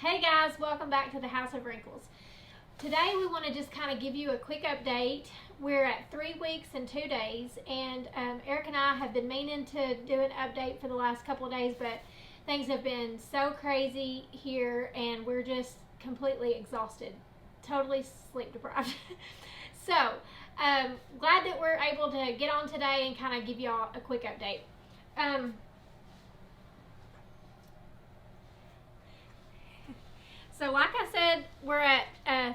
Hey guys, welcome back to the House of Wrinkles. Today we want to just kind of give you a quick update. We're at 3 weeks and 2 days, and Eric and I have been meaning to do an update for the last couple of days, but things have been so crazy here and we're just completely exhausted, totally sleep deprived. So glad that we're able to get on today and kind of give y'all a quick update. So like I said, we're at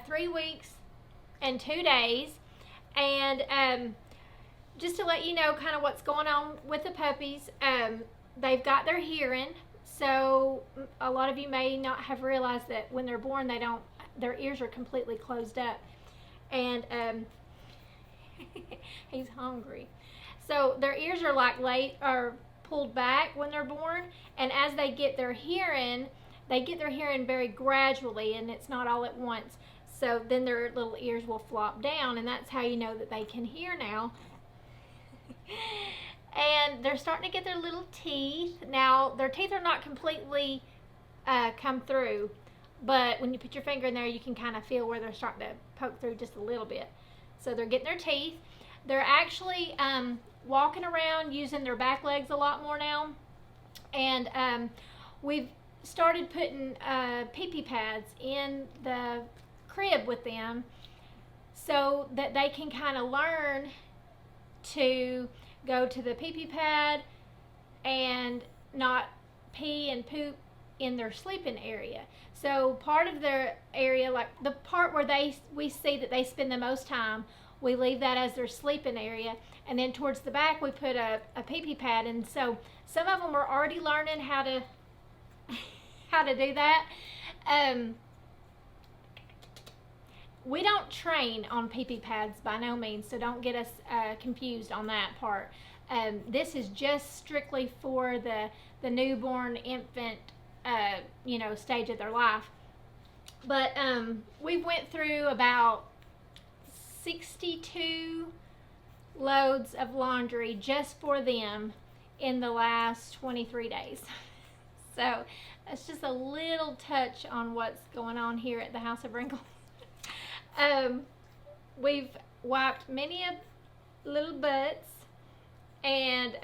3 weeks and 2 days, and just to let you know kind of what's going on with the puppies, they've got their hearing. So a lot of you may not have realized that when they're born, their ears are completely closed up, and he's hungry. So their ears are pulled back when they're born, and as they get their hearing, very gradually, and it's not all at once. So then their little ears will flop down, and that's how you know that they can hear now. And they're starting to get their little teeth. Now, their teeth are not completely come through, but when you put your finger in there, you can kind of feel where they're starting to poke through just a little bit. So they're getting their teeth. They're actually walking around using their back legs a lot more now. And we've started putting pee-pee pads in the crib with them so that they can kind of learn to go to the pee-pee pad and not pee and poop in their sleeping area. So part of their area, like the part where we see that they spend the most time, we leave that as their sleeping area, and then towards the back we put a pee-pee pad. And so some of them are already learning how to do that. We don't train on pee-pee pads by no means, so don't get us confused on that part. This is just strictly for the newborn infant stage of their life. But we went through about 62 loads of laundry just for them in the last 23 days. So that's just a little touch on what's going on here at the House of Wrinkles. We've wiped many little butts, and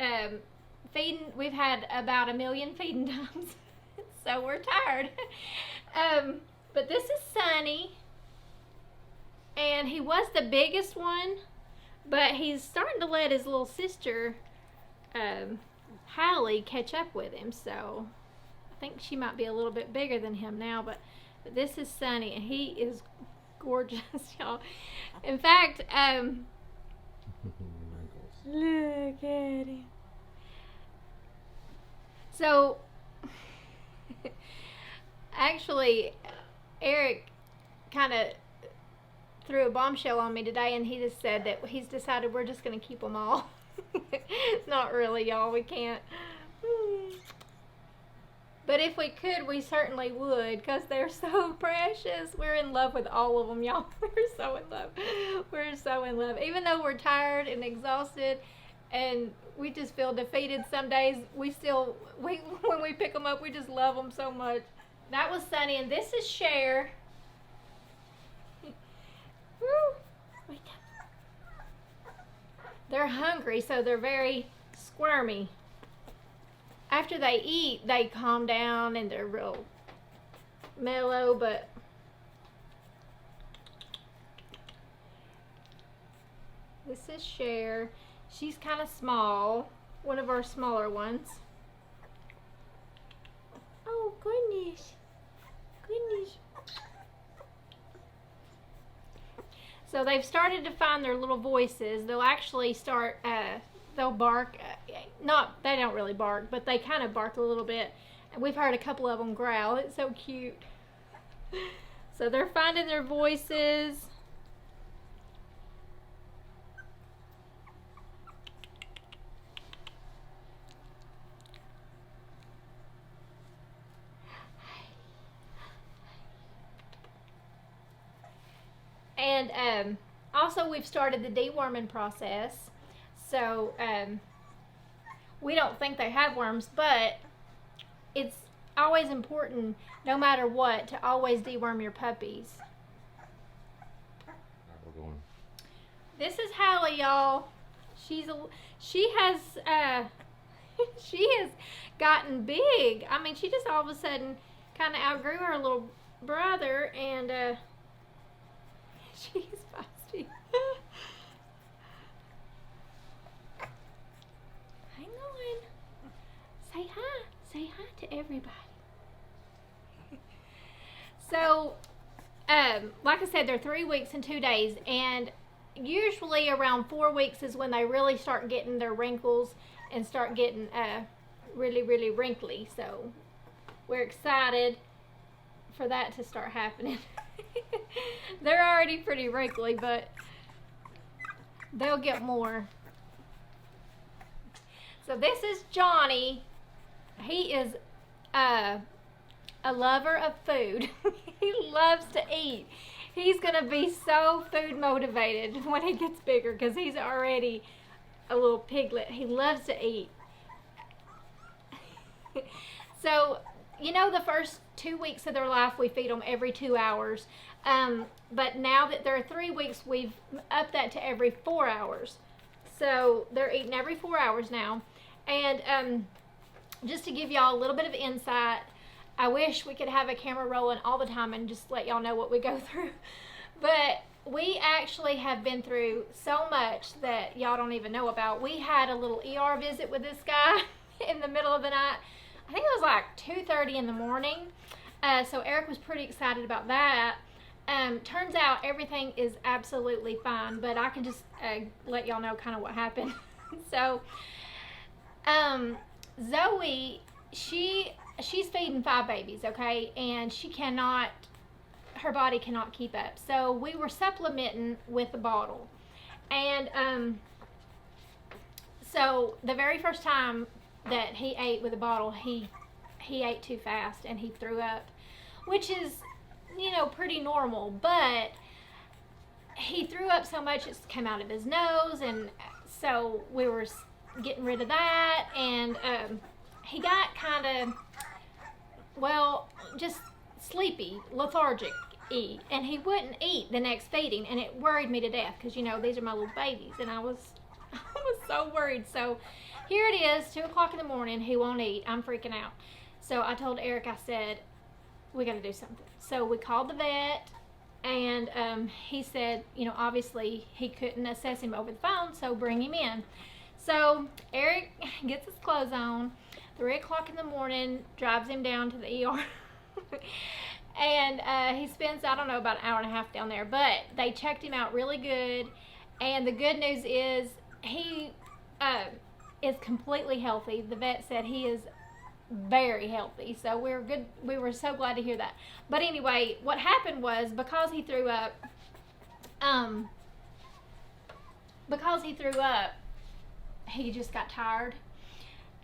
feeding. We've had about 1 million feeding times, so we're tired. But this is Sunny, and he was the biggest one, but he's starting to let his little sister, Hallie, catch up with him. So I think she might be a little bit bigger than him now, but this is Sunny, and he is gorgeous, y'all. In fact, look at him. So, actually, Eric kind of threw a bombshell on me today, and he just said that he's decided we're just going to keep them all. Not really, y'all. We can't. But if we could, we certainly would, because they're so precious. We're in love with all of them, y'all. We're so in love. We're so in love. Even though we're tired and exhausted and we just feel defeated some days, when we pick them up, we just love them so much. That was Sunny, and this is Cher. They're hungry, so they're very squirmy. After they eat, they calm down and they're real mellow, but this is Cher. She's kind of small, one of our smaller ones. Oh, goodness. Goodness. So they've started to find their little voices. They'll actually start, they'll bark. They don't really bark, but they kind of bark a little bit. And we've heard a couple of them growl. It's so cute. So they're finding their voices. And also we've started the deworming process. So we don't think they have worms, but it's always important, no matter what, to always deworm your puppies. We're going. This is Hallie, y'all. She has she has gotten big. I mean, she just all of a sudden kind of outgrew her little brother, and she's feisty. Hang on. Say hi. Say hi to everybody. So, like I said, they're 3 weeks and 2 days, and usually around 4 weeks is when they really start getting their wrinkles and start getting really, really wrinkly. So, we're excited for that to start happening. They're already pretty wrinkly, but they'll get more. So this is Johnny. He is a lover of food. He loves to eat. He's gonna be so food motivated when he gets bigger because he's already a little piglet. He loves to eat. So, you know, the first 2 weeks of their life we feed them every 2 hours. But now that they're 3 weeks, we've upped that to every 4 hours. So they're eating every 4 hours now. And just to give y'all a little bit of insight, I wish we could have a camera rolling all the time and just let y'all know what we go through. But we actually have been through so much that y'all don't even know about. We had a little ER visit with this guy in the middle of the night. I think it was like 2:30 in the morning. So Eric was pretty excited about that. Turns out everything is absolutely fine, but I can just let y'all know kind of what happened. So Zoe, she's feeding 5 babies, okay, and her body cannot keep up. So we were supplementing with a bottle, and so the very first time that he ate with a bottle, he ate too fast and he threw up, which is, you know, pretty normal, but he threw up so much it came out of his nose, and so we were getting rid of that, and he got kind of, well, just sleepy, lethargic, and he wouldn't eat the next feeding, and it worried me to death because, you know, these are my little babies, and I was so worried. So here it is, 2 o'clock in the morning, he won't eat. I'm freaking out. So I told Eric, I said, we got to do something. So we called the vet, and he said, you know, obviously he couldn't assess him over the phone, so bring him in. So Eric gets his clothes on, 3 o'clock in the morning, drives him down to the ER. And he spends, I don't know, about an hour and a half down there. But they checked him out really good. And the good news is he is completely healthy. The vet said he is very healthy. So we're good. We were so glad to hear that. But anyway, what happened was because he threw up, he just got tired.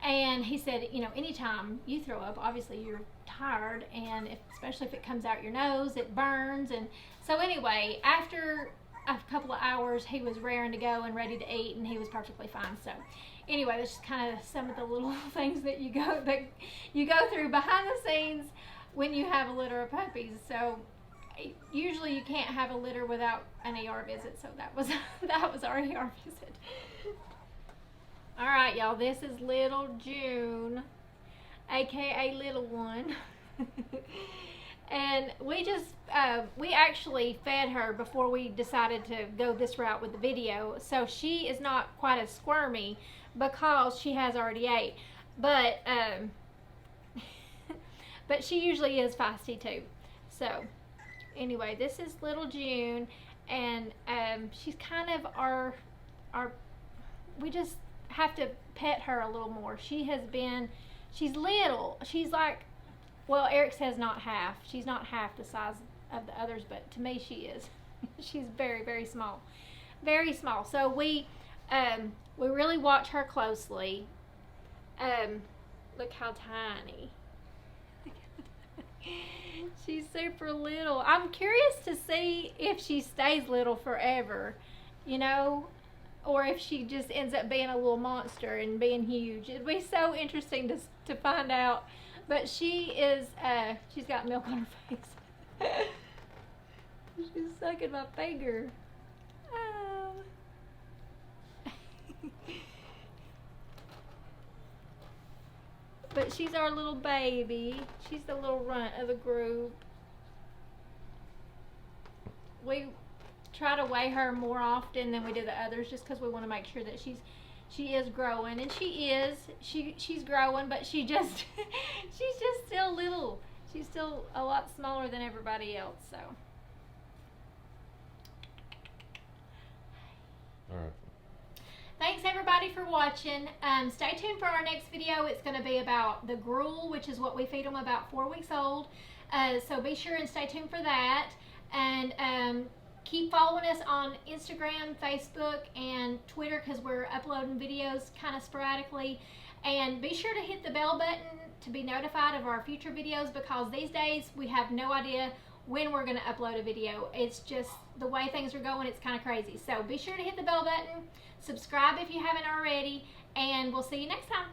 And he said, you know, anytime you throw up, obviously you're tired, and especially if it comes out your nose, it burns. And so anyway, after a couple of hours, he was raring to go and ready to eat, and he was perfectly fine. So anyway, that's just kind of some of the little things that you go through behind the scenes when you have a litter of puppies. So usually you can't have a litter without an ER visit. So that was our ER visit. All right, y'all, this is little June, aka little one. And we actually fed her before we decided to go this route with the video, so she is not quite as squirmy because she has already ate, but but she usually is feisty too. So anyway, this is little June, and she's kind of our we just have to pet her a little more. She's little. She's like, well, Eric says not half. She's not half the size of the others, but to me she is. She's very, very small. Very small. So we really watch her closely. Look how tiny. She's super little. I'm curious to see if she stays little forever, you know, or if she just ends up being a little monster and being huge. It'd be so interesting to find out. But she is, she's got milk on her face. She's sucking my finger. Oh. But she's our little baby. She's the little runt of the group. We try to weigh her more often than we do the others just because we want to make sure that she is growing, and she is. She's growing, but she's just still little. She's still a lot smaller than everybody else. So. All right. Thanks everybody for watching. Stay tuned for our next video. It's going to be about the gruel, which is what we feed them about 4 weeks old. So be sure and stay tuned for that. And keep following us on Instagram, Facebook, and Twitter because we're uploading videos kind of sporadically. And be sure to hit the bell button to be notified of our future videos because these days we have no idea when we're going to upload a video. It's just the way things are going, it's kind of crazy. So be sure to hit the bell button, subscribe if you haven't already, and we'll see you next time.